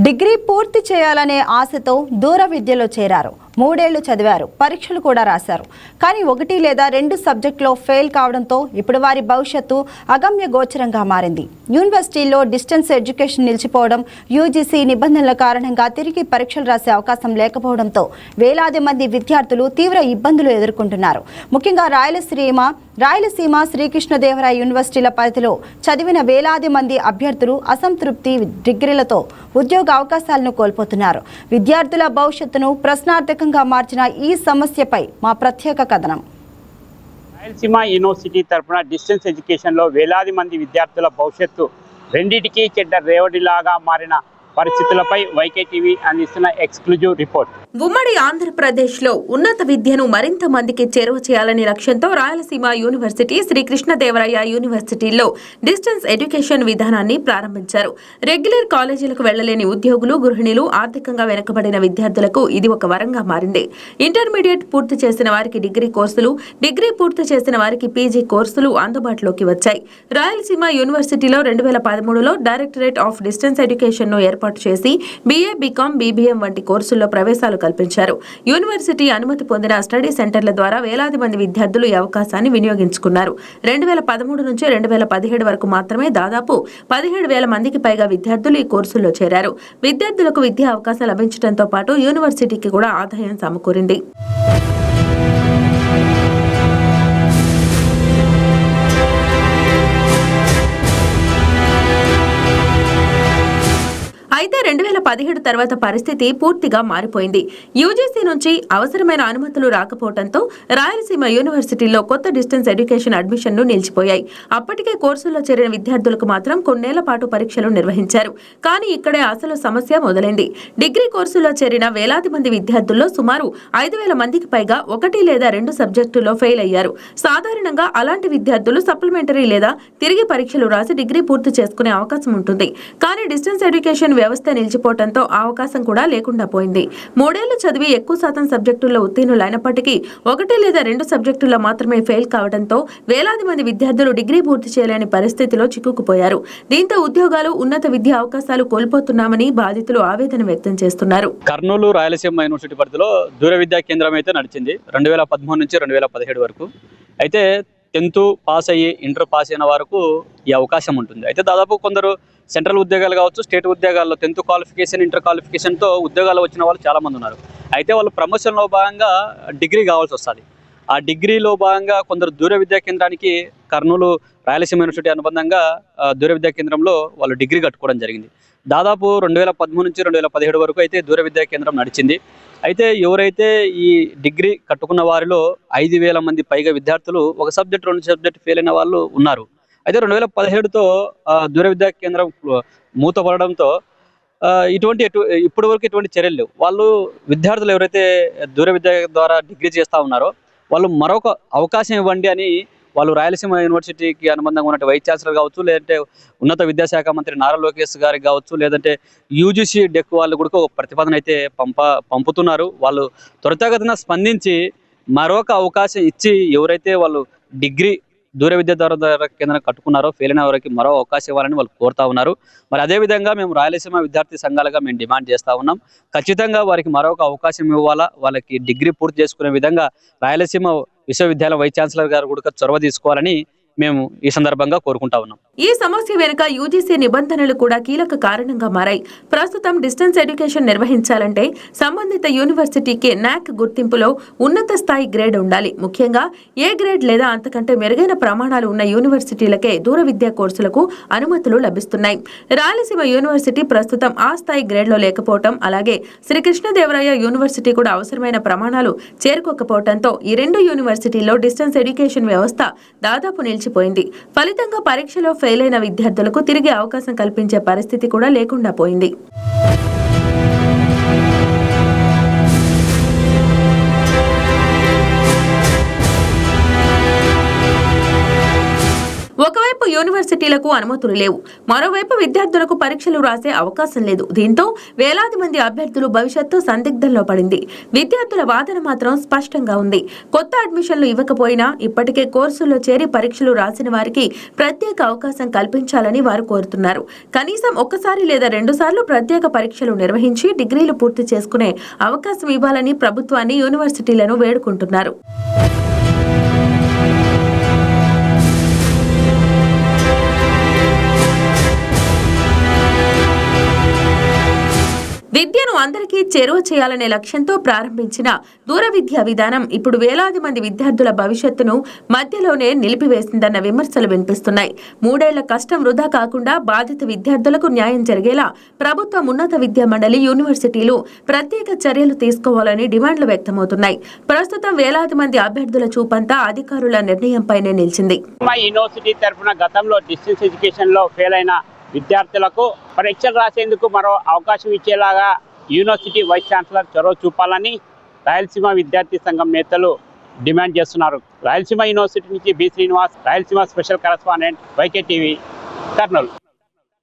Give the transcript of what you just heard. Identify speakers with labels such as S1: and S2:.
S1: Degree పూర్తి చేయాలనే ఆశతో దూర విద్యలో చేరారు. 3 ఏళ్లు చదివారు, పరీక్షలు కూడా రాశారు. కానీ 1 లేదా 2 సబ్జెక్టులో ఫెయిల్ కావడంతో ఇప్పుడు వారి భవిష్యత్తు అగమ్య గోచరంగా మారింది. యూనివర్సిటీలో డిస్టెన్స్ ఎడ్యుకేషన్ నిలిచిపోవడం, యూజీసీ నిబంధనల కారణంగా తిరిగి పరీక్షలు రాసే అవకాశం లేకపోవడంతో వేలాది మంది విద్యార్థులు తీవ్ర ఇబ్బందులు ఎదుర్కొంటున్నారు. ముఖ్యంగా రాయలసీమ శ్రీకృష్ణదేవరాయ యూనివర్సిటీల పరిధిలో చదివిన వేలాది మంది అభ్యర్థులు అసంతృప్తి డిగ్రీలతో ఉద్యోగ అవకాశాలను కోల్పోతున్నారు. విద్యార్థుల భవిష్యత్తును ప్రశ్నార్థకంగా మార్చిన ఈ సమస్యపై మా ప్రత్యేక కథనం.
S2: రాయలసీమ యూనివర్సిటీ తరఫున డిస్టెన్స్ ఎడ్యుకేషన్లో వేలాది మంది విద్యార్థుల భవిష్యత్తు రెండింటికి చెడ్డ రేవడిలాగా మారిన పరిస్థితులపై వైకే టీవీ అందిస్తున్న ఎక్స్క్లూజివ్ రిపోర్ట్.
S3: ఉమ్మడి ఆంధ్రప్రదేశ్లో ఉన్నత విద్యను మరింత మందికి చేరువ చేయాలనే లక్ష్యంతో రాయలసీమ యూనివర్సిటీ శ్రీకృష్ణదేవరాయ యూనివర్సిటీలో డిస్టెన్స్ ఎడ్యుకేషన్ విధానాన్ని ప్రారంభించారు. రెగ్యులర్ కాలేజీలకు వెళ్లలేని ఉద్యోగులు, గృహిణులు, ఆర్థికంగా వెనుకబడిన విద్యార్థులకు ఇది ఒక వరంగా మారింది. ఇంటర్మీడియట్ పూర్తి చేసిన వారికి డిగ్రీ కోర్సులు, డిగ్రీ పూర్తి చేసిన వారికి పీజీ కోర్సులు అందుబాటులోకి వచ్చాయి. రాయలసీమ యూనివర్సిటీలో 2013లో డైరెక్టరేట్ ఆఫ్ డిస్టెన్స్ ఎడ్యుకేషన్ ను ఏర్పాటు చేసి BA, BCom, BBM వంటి కోర్సుల్లో ప్రవేశాలు కల్పించారు. యూనివర్సిటీ అనుమతి పొందిన స్టడీ సెంటర్ల ద్వారా వేలాది మంది విద్యార్థులు ఈ అవకాశాన్ని వినియోగించుకున్నారు. 2013 నుంచి 2017 వరకు మాత్రమే దాదాపు 17,000 మందికి పైగా విద్యార్థులు ఈ కోర్సుల్లో చేరారు. విద్యార్థులకు విద్యా అవకాశాలు లభించడంతో పాటు యూనివర్సిటీకి కూడా ఆదాయం సమకూరింది. అయితే 2017 తర్వాత పరిస్థితి పూర్తిగా మారిపోయింది. యూజీసీ నుంచి అవసరమైన అనుమతులు రాకపోవడంతో రాయలసీమ యూనివర్సిటీలో కొత్త డిస్టెన్స్ ఎడ్యుకేషన్ అడ్మిషన్లు నిలిచిపోయాయి. అప్పటికే కోర్సుల్లో చేరిన విద్యార్థులకు మాత్రం కొన్నేళ్ల పాటు పరీక్షలు నిర్వహించారు. కానీ ఇక్కడే అసలు సమస్య మొదలైంది. డిగ్రీ కోర్సుల్లో చేరిన వేలాది మంది విద్యార్థుల్లో సుమారు 5,000 మందికి పైగా 1 లేదా 2 సబ్జెక్టుల్లో ఫెయిల్ అయ్యారు. సాధారణంగా అలాంటి విద్యార్థులు సప్లిమెంటరీ లేదా తిరిగి పరీక్షలు రాసి డిగ్రీ పూర్తి చేసుకునే అవకాశం ఉంటుంది. కానీ డిస్టెన్స్ ఎడ్యుకేషన్ వ్యవస్థ నిలిచిపోవడంతో ఆ అవకాశం కూడా లేకుండా పోయింది. 3 ఏళ్లు చదివి ఎక్కువ శాతం సబ్జెక్టుల్లో ఉత్తీర్ణులైనప్పటికీ 1 లేదా 2 సబ్జెక్టుల్లో మాత్రమే ఫెయిల్ కావడంతో వేలాది మంది విద్యార్థులు డిగ్రీ పూర్తి చేయలేని పరిస్థితిలో చిక్కుకుపోయారు. దీంతో ఉద్యోగాలు, ఉన్నత విద్యా అవకాశాలు కోల్పోతున్నామని బాధితులు ఆవేదన వ్యక్తం చేస్తున్నారు.
S4: కర్నూలు రాయలసీమ యూనివర్సిటీ పరిధిలో దూర విద్యా కేంద్రం అయితే నడిచింది 2013 నుంచి 2017 వరకు. అయితే 10th పాస్ అయ్యి ఇంటర్ పాస్ అయిన వరకు ఈ అవకాశం ఉంటుంది. అయితే దాదాపు కొందరు సెంట్రల్ ఉద్యోగాలు కావచ్చు, స్టేట్ ఉద్యోగాల్లో 10th క్వాలిఫికేషన్, ఇంటర్ క్వాలిఫికేషన్తో ఉద్యోగాలు వచ్చిన వాళ్ళు చాలామంది ఉన్నారు. అయితే వాళ్ళు ప్రమోషన్లో భాగంగా డిగ్రీ కావాల్సి వస్తుంది. ఆ డిగ్రీలో భాగంగా కొందరు దూర విద్యా కేంద్రానికి కర్నూలు రాయలసీమ యూనివర్సిటీ అనుబంధంగా దూర విద్యా కేంద్రంలో వాళ్ళు డిగ్రీ కట్టుకోవడం జరిగింది. దాదాపు 2013 నుంచి 2017 వరకు అయితే దూర విద్యా కేంద్రం నడిచింది. అయితే ఎవరైతే ఈ డిగ్రీ కట్టుకున్న వారిలో 5,000 మంది పైగా విద్యార్థులు ఒక సబ్జెక్ట్, 2 సబ్జెక్ట్ ఫెయిల్ అయిన వాళ్ళు ఉన్నారు. అయితే 2017తో దూర విద్యా కేంద్రం మూతపడడంతో ఇప్పటి వరకు ఎటువంటి చర్యలు లేవు. వాళ్ళు విద్యార్థులు ఎవరైతే దూర విద్య ద్వారా డిగ్రీ చేస్తూ ఉన్నారో వాళ్ళు మరొక అవకాశం ఇవ్వండి అని వాళ్ళు రాయలసీమ యూనివర్సిటీకి అనుబంధంగా ఉన్నట్టు వైస్ ఛాన్సలర్ కావచ్చు, లేదంటే ఉన్నత విద్యాశాఖ మంత్రి నారా లోకేష్ గారికి కావచ్చు, లేదంటే యూజీసీ డెక్ వాళ్ళు కూడా ఒక ప్రతిపాదన అయితే పంపుతున్నారు. వాళ్ళు త్వరితగతిన స్పందించి మరొక అవకాశం ఇచ్చి ఎవరైతే వాళ్ళు డిగ్రీ దూర విద్య ద్వారా కేంద్రం కట్టుకున్నారో ఫెయిల్ అయిన వారికి మరో అవకాశం ఇవ్వాలని వాళ్ళు కోరుతా ఉన్నారు. మరి అదేవిధంగా మేము రాయలసీమ విద్యార్థి సంఘాలుగా మేము డిమాండ్ చేస్తూ ఉన్నాం. ఖచ్చితంగా వారికి మరొక అవకాశం ఇవ్వాలా, వాళ్ళకి డిగ్రీ పూర్తి చేసుకునే విధంగా రాయలసీమ విశ్వవిద్యాలయ వైస్ ఛాన్సలర్ గారు కూడా చొరవ తీసుకోవాలని మేము ఈ సందర్భంగా కోరుకుంటా ఉన్నాం.
S3: ఈ సమస్య వెనుక యూజీసీ నిబంధనలు కూడా కీలక కారణంగా మారాయి. ప్రస్తుతం డిస్టెన్స్ ఎడ్యుకేషన్ నిర్వహించాలంటే సంబంధిత యూనివర్సిటీకి NAAC గుర్తింపులో ఉన్నత స్థాయి గ్రేడ్ ఉండాలి. ముఖ్యంగా A గ్రేడ్ లేదా అంతకంటే మెరుగైన ప్రమాణాలు ఉన్న యూనివర్సిటీలకే దూర విద్యా కోర్సులకు అనుమతులు లభిస్తున్నాయి. రాయలసీమ యూనివర్సిటీ ప్రస్తుతం ఆ స్థాయి గ్రేడ్లో లేకపోవటం, అలాగే శ్రీకృష్ణదేవరాయ యూనివర్సిటీ కూడా అవసరమైన ప్రమాణాలు చేరుకోకపోవడంతో ఈ 2 యూనివర్సిటీల్లో డిస్టెన్స్ ఎడ్యుకేషన్ వ్యవస్థ దాదాపు నిలిచిపోయింది. ఫలితంగా పరీక్షలో ఫెయిల్ అయిన విద్యార్థులకు తిరిగి అవకాశం కల్పించే పరిస్థితి కూడా లేకుండా పోయింది. ఒకవైపు యూనివర్సిటీలకు అనుమతులు లేవు, మరోవైపు విద్యార్థులకు పరీక్షలు రాసే అవకాశం లేదు. దీంతో వేలాది మంది అభ్యర్థులు భవిష్యత్తు సందిగ్ధంలో పడింది. విద్యార్థుల వాదన మాత్రం స్పష్టంగా ఉంది. కొత్త అడ్మిషన్లు ఇవ్వకపోయినా ఇప్పటికే కోర్సుల్లో చేరి పరీక్షలు రాసిన వారికి ప్రత్యేక అవకాశం కల్పించాలని వారు కోరుతున్నారు. కనీసం ఒక్కసారి లేదా 2 సార్లు ప్రత్యేక పరీక్షలు నిర్వహించి డిగ్రీలు పూర్తి చేసుకునే అవకాశం ఇవ్వాలని ప్రభుత్వాన్ని, యూనివర్సిటీలను వేడుకుంటున్నారు. విద్యను అందరికీ చేరువ చేయాలనే లక్ష్యంతో ప్రారంభించిన దూర విద్యా విధానం ఇప్పుడు వేలాది మంది విద్యార్థుల భవిష్యత్తును మధ్యలోనే నిలిపివేసిందన్న విమర్శలు వినిపిస్తున్నాయి. 3 ఏళ్ల కష్టం వృధా కాకుండా బాధిత విద్యార్థులకు న్యాయం జరిగేలా ప్రభుత్వం, ఉన్నత విద్యా మండలి, యూనివర్సిటీలు ప్రత్యేక చర్యలు తీసుకోవాలని డిమాండ్లు వ్యక్తమవుతున్నాయి. ప్రస్తుతం వేలాది మంది అభ్యర్థుల చూపంతా అధికారుల నిర్ణయంపైనే నిలిచింది.
S2: యూనివర్సిటీ తరఫున గతంలో డిస్టెన్స్ ఎడ్యుకేషన్ లో ఫెయిల్ అయిన విద్యార్థులకు పరీక్షలు రాసేందుకు మరో అవకాశం ఇచ్చేలాగా యూనివర్సిటీ వైస్ ఛాన్సలర్ చొరవ చూపాలని రాయలసీమ విద్యార్థి సంఘం నేతలు డిమాండ్ చేస్తున్నారు. రాయలసీమ యూనివర్సిటీ నుంచి B Srinivas, Rayalaseema special correspondent, YK TV, Kurnool.